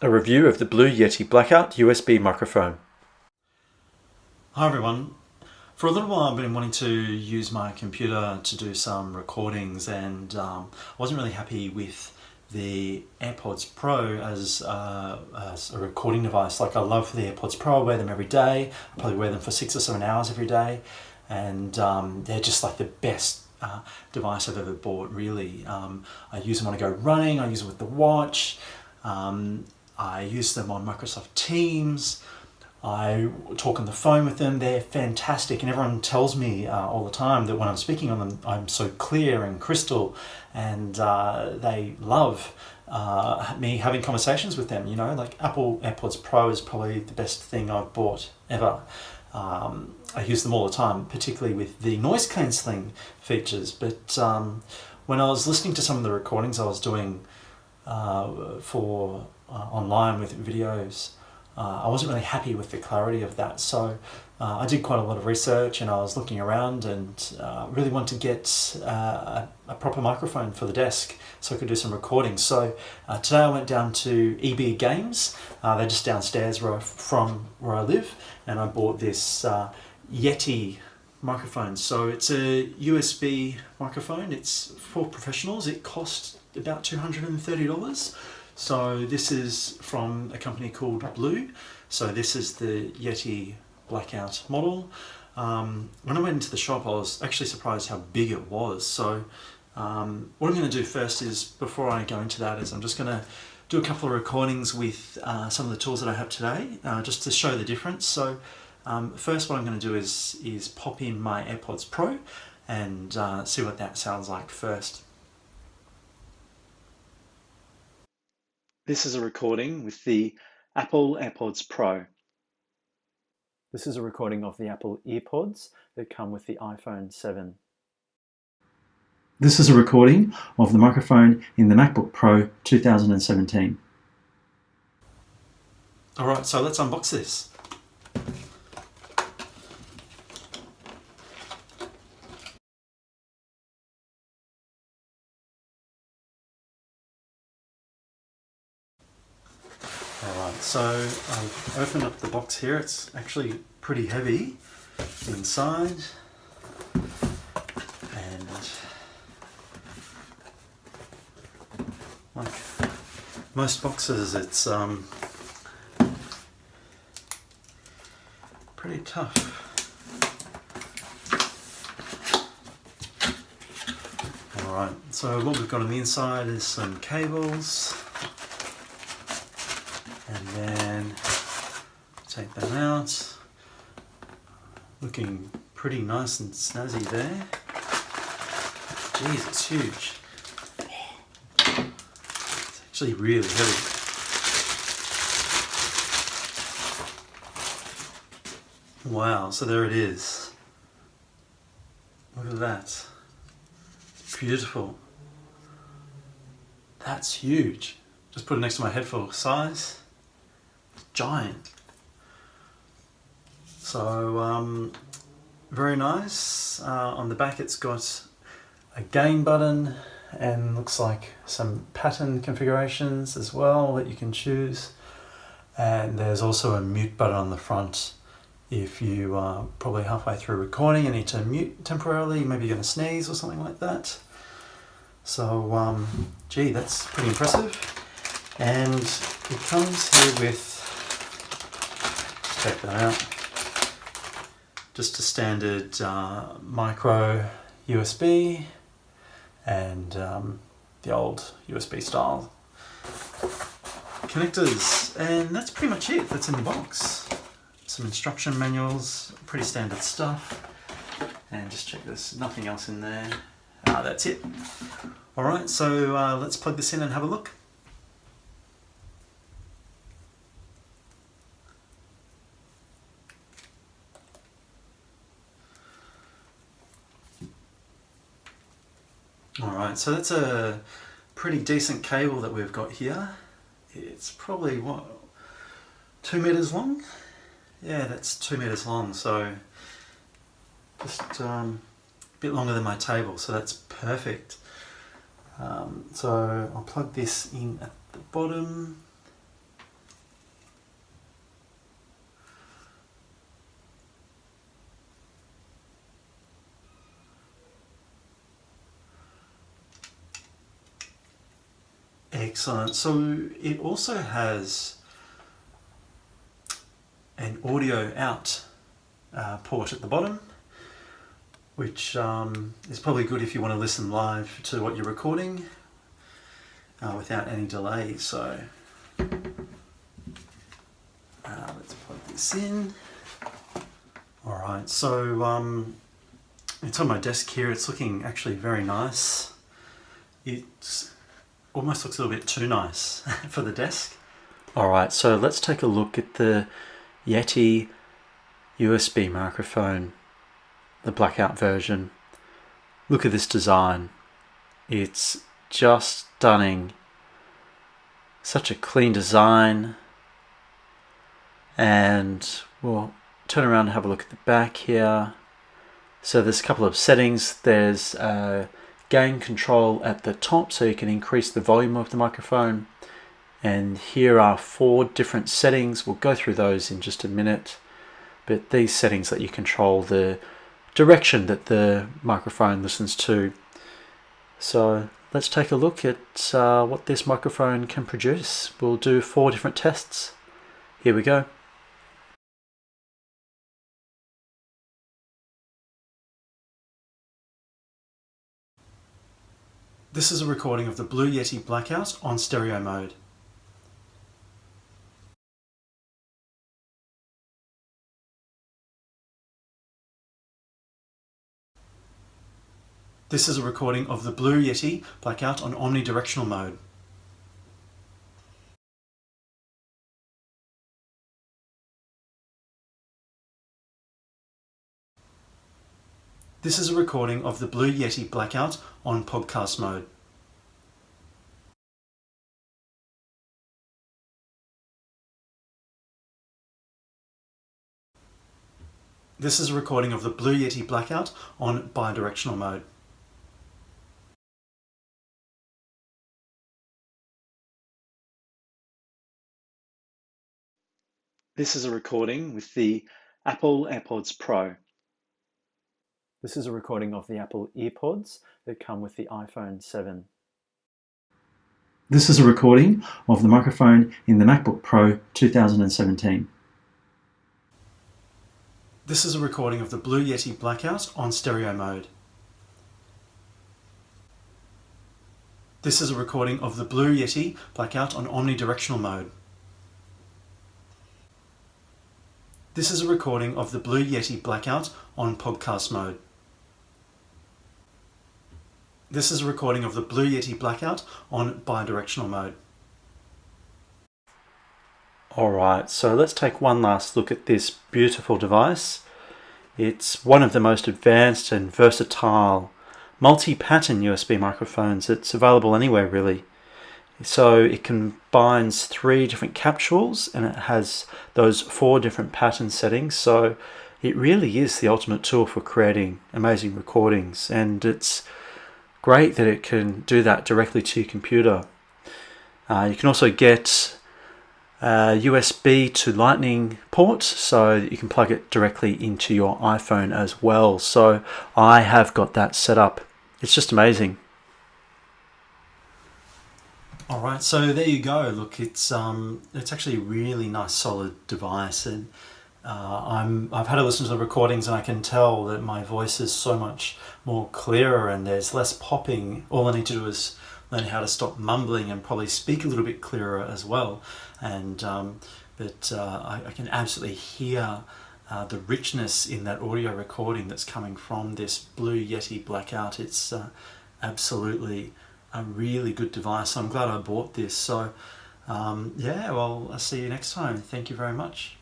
A review of the Blue Yeti Blackout USB microphone. Hi everyone. For a little while I've been wanting to use my computer to do some recordings, and I wasn't really happy with the AirPods Pro as a recording device. Like, I love the AirPods Pro, I wear them every day. I probably wear them for 6 or 7 hours every day, and they're just like the best device I've ever bought, really. I use them when I go running, I use them with the watch, I use them on Microsoft Teams, I talk on the phone with them. They're fantastic, and everyone tells me all the time that when I'm speaking on them, I'm so clear and crystal, and they love me having conversations with them. You know, like Apple AirPods Pro is probably the best thing I've bought ever. I use them all the time, particularly with the noise cancelling features. But when I was listening to some of the recordings I was doing for online with videos, I wasn't really happy with the clarity of that. So I did quite a lot of research, and I was looking around and really wanted to get a proper microphone for the desk so I could do some recordings. So today I went down to EB Games. They're just downstairs from where I live, and I bought this Yeti microphone. So it's a USB microphone. It's for professionals. It cost about $230. So this is from a company called Blue. So this is the Yeti Blackout model. When I went into the shop, I was actually surprised how big it was. So what I'm going to do first is, before I go into that, is I'm just going to do a couple of recordings with some of the tools that I have today, just to show the difference. So first, what I'm going to do is pop in my AirPods Pro and see what that sounds like first. This is a recording with the Apple AirPods Pro. This is a recording of the Apple EarPods that come with the iPhone 7. This is a recording of the microphone in the MacBook Pro 2017. Alright, so let's unbox this. Alright, so I've opened up the box here. It's actually pretty heavy inside, and like most boxes, it's pretty tough. Alright, so what we've got on the inside is some cables. And then take them out. Looking pretty nice and snazzy there. Jeez, it's huge. It's actually really heavy. Wow, so there it is. Look at that. Beautiful. That's huge. Just put it next to my head for size. Giant. So very nice. On the back it's got a gain button, and looks like some pattern configurations as well that you can choose, and there's also a mute button on the front if you are probably halfway through recording and need to mute temporarily, maybe you're going to sneeze or something like that. So gee, that's pretty impressive. And it comes here with, check that out, just a standard micro USB and the old USB style connectors, and that's pretty much it. That's in the box. Some instruction manuals, pretty standard stuff, and just check there's nothing else in there. That's it. Alright, so let's plug this in and have a look. Alright, so that's a pretty decent cable that we've got here. It's probably, what, 2 meters long? Yeah, that's 2 meters long, so just a bit longer than my table, so that's perfect. So I'll plug this in at the bottom. Excellent. So it also has an audio out port at the bottom, which is probably good if you want to listen live to what you're recording without any delay. So let's plug this in. Alright, so it's on my desk here. It's looking actually very nice. It almost looks a little bit too nice for the desk. Alright, so let's take a look at the Yeti USB microphone, the blackout version. Look at this design. It's just stunning. Such a clean design. And we'll turn around and have a look at the back here. So there's a couple of settings. There's gain control at the top, so you can increase the volume of the microphone. And here are 4 different settings. We'll go through those in just a minute. But these settings let you control the direction that the microphone listens to. So let's take a look at what this microphone can produce. We'll do 4 different tests. Here we go. This is a recording of the Blue Yeti Blackout on stereo mode. This is a recording of the Blue Yeti Blackout on omnidirectional mode. This is a recording of the Blue Yeti Blackout on podcast mode. This is a recording of the Blue Yeti Blackout on bidirectional mode. This is a recording with the Apple AirPods Pro. This is a recording of the Apple EarPods that come with the iPhone 7. This is a recording of the microphone in the MacBook Pro 2017. This is a recording of the Blue Yeti Blackout on stereo mode. This is a recording of the Blue Yeti Blackout on omnidirectional mode. This is a recording of the Blue Yeti Blackout on podcast mode. This is a recording of the Blue Yeti Blackout on bidirectional mode. Alright, so let's take one last look at this beautiful device. It's one of the most advanced and versatile multi-pattern USB microphones. It's available anywhere really. So it combines 3 different capsules and it has those 4 different pattern settings. So it really is the ultimate tool for creating amazing recordings, and it's great that it can do that directly to your computer. You can also get a USB to Lightning port, so that you can plug it directly into your iPhone as well. So I have got that set up. It's just amazing. Alright, so there you go. Look, it's actually a really nice solid device, and I've had to listen to the recordings and I can tell that my voice is so much more clearer and there's less popping. All I need to do is learn how to stop mumbling and probably speak a little bit clearer as well. And I can absolutely hear the richness in that audio recording that's coming from this Blue Yeti Blackout. It's absolutely a really good device. I'm glad I bought this. So yeah, well, I'll see you next time. Thank you very much.